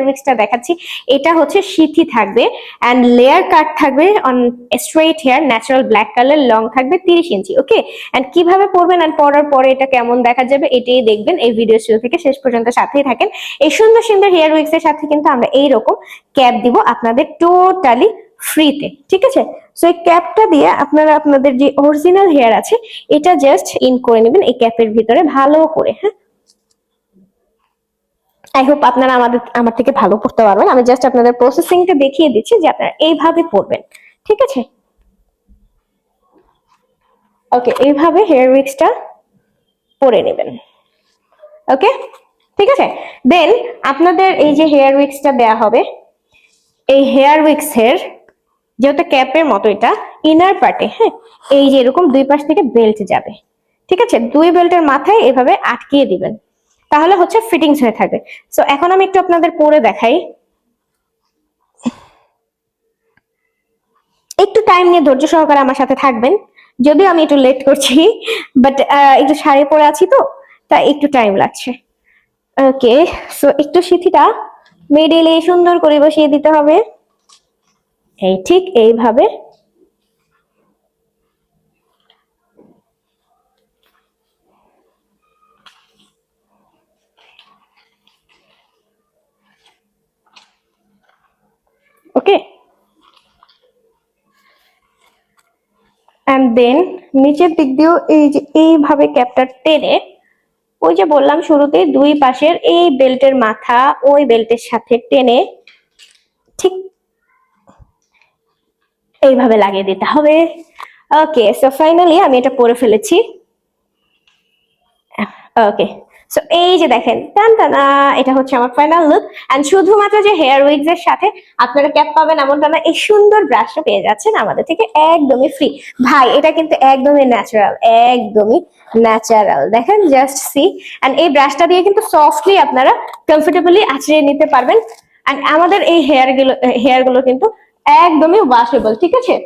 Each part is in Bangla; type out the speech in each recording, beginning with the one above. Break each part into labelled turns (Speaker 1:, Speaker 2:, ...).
Speaker 1: হেয়ার উইক্সটা দেখাচ্ছি, এটা হচ্ছে সিথি থাকবে এন্ড লেয়ার কাট থাকবে on straight hair, natural black colour, long থাকবে 30 ইঞ্চি। ওকে, এন্ড কিভাবে পরবেন এন্ড পরার পরে এটা কেমন দেখা যাবে এটাই দেখবেন এই ভিডিও শুরু থেকে শেষ পর্যন্ত সাথেই থাকেন। এই সুন্দর সুন্দর হেয়ার উইক্স এর সাথে কিন্তু আমরা এইরকম ক্যাপ দিব আপনাদের টোটালি ফ্রিতে, ঠিক আছে? সো এই ক্যাপটা দিয়ে আপনারা আপনাদের যে অরিজিনাল হেয়ার আছে এটা জাস্ট ইন করে নেবেন এই ক্যাপের ভিতরে ভালো করে। হ্যাঁ, আই হোপ আপনারা আমার থেকে ভালো পড়তে পারবেন। আমি জাস্ট আপনাদের প্রসেসিংটা দেখিয়ে দিচ্ছি যে আপনারা এইভাবে পড়বেন, ঠিক আছে? ওকে, এইভাবে হেয়ার উইক্সটা পরে নেবেন। ওকে, ঠিক আছে। দেন আপনাদের এই যে হেয়ার উইক্সটা দেয়া হবে, এই হেয়ার উইক্স এর যেহেতু ক্যাপের মতো এটা ইনার পার্টে, হ্যাঁ, এই যে এরকম দুই পাশ থেকে বেল্ট যাবে, ঠিক আছে? দুই বেল্টের মাথায় এভাবে আটকিয়ে দিবেন, তাহলে হচ্ছে ফিটিংস হয়ে থাকবে। সো এখন আমি একটু আপনাদের পরে দেখাই। একটু টাইম নিয়ে ধৈর্য সহকারে আমার সাথে থাকবেন, যদিও আমি একটু লেট করছি, বাট একটু শাড়ি পরে আছি তো তাই একটু টাইম লাগছে। ওকে, সো একটু সিথিটা মিডিলে সুন্দর করে বসিয়ে দিতে হবে, এই ঠিক এইভাবে। ওকে, এন্ড দেন নিচের দিক দিয়েও এই যে এইভাবে ক্যাপটা টেনে, ওই যে বললাম শুরুতে দুই পাশের এই বেল্টের মাথা ওই বেল্টের সাথে টেনে ঠিক এইভাবে লাগিয়ে দিতে হবে। ওকে, সো ফাইনালি আমি এটা পরে ফেলেছি। ওকে, সো এই যে দেখেন টান টানা, এটা হচ্ছে আমার ফাইনাল লুক। এন্ড শুধুমাত্র যে হেয়ার উইগস এর সাথে আপনারা ক্যাপ পাবেন এমনটা না, এই সুন্দর ব্রাশটা পেয়ে যাচ্ছেন আমাদের থেকে একদমই ফ্রি। ভাই এটা কিন্তু একদমই ন্যাচারাল, একদমই ন্যাচারাল, দেখেন জাস্ট সি। এন্ড এই ব্রাশটা দিয়ে কিন্তু সফটলি আপনারা কমফোর্টেবলি আঁচড়ে নিতে পারবেন। এন্ড আমাদের এই হেয়ার গুলো কিন্তু একদমই ওয়াশেবল, ঠিক আছে?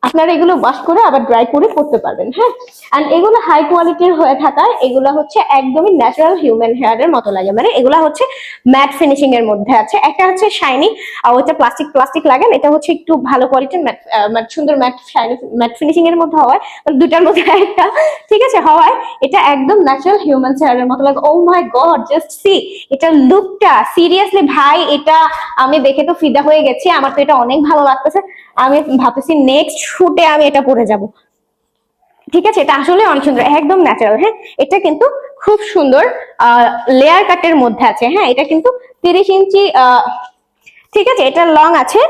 Speaker 1: আপনারা এগুলো ওয়াশ করে আবার ড্রাই করে পড়তে পারবেন। হ্যাঁ, এন্ড এগুলো হাই কোয়ালিটির হয়ে থাকায় এগুলো হচ্ছে একদমই ন্যাচারাল হিউম্যান হেয়ার এর মতো লাগে, মানে এগুলো হচ্ছে ম্যাট ফিনিশিং এর মধ্যে আছে। একটা হচ্ছে শাইনি আর ওইটা প্লাস্টিক প্লাস্টিক লাগান, এটা হচ্ছে একটু ভালো কোয়ালিটির ম্যাট সুন্দর ম্যাট শাইনি ম্যাট ফিনিশিং এর মধ্যে হওয়ায়, মানে দুটার মধ্যে একটা, ঠিক আছে, হওয়ায় এটা একদম ন্যাচারাল হিউম্যান হেয়ার এর মতো লাগে। ও মাই গড, জাস্ট সি এটা লুকটা, সিরিয়াসলি ভাই এটা আমি দেখে তো ফিদা হয়ে গেছি, আমার তো এটা অনেক ভালো লাগতেছে। আমি ভাবতেছি নেক্সট শুটে আমি এটা পরে যাব, ঠিক আছে? এটা আসলে অনেক সুন্দর, একদম ন্যাচারাল। হ্যাঁ, এটা কিন্তু খুব সুন্দর লেয়ার কাটের মধ্যে আছে। হ্যাঁ, এটা কিন্তু 30 ইঞ্চি, ঠিক আছে, এটা লং আছে।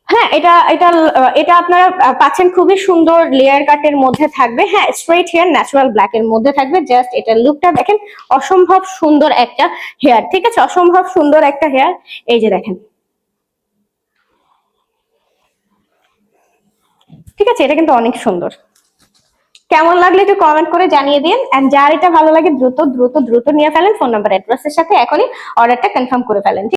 Speaker 1: হ্যাঁ, এটা এটা এটা আপনারা পাচ্ছেন খুবই সুন্দর লেয়ার কাটের মধ্যে থাকবে। হ্যাঁ, স্ট্রেট হেয়ার ন্যাচারাল ব্ল্যাক এর মধ্যে থাকবে। জাস্ট এটা লুকটা দেখেন, অসম্ভব সুন্দর একটা হেয়ার, ঠিক আছে? অসম্ভব সুন্দর একটা হেয়ার, এই যে দেখেন, ঠিক আছে? এটা কিন্তু অনেক সুন্দর। কেমন লাগলে একটু কমেন্ট করে জানিয়ে দিন। এন্ড যার এটা ভালো লাগে দ্রুত দ্রুত দ্রুত নিয়ে ফেলেন, ফোন নাম্বার অ্যাড্রেসের সাথে এখনই অর্ডারটা কনফার্ম করে ফেলেন।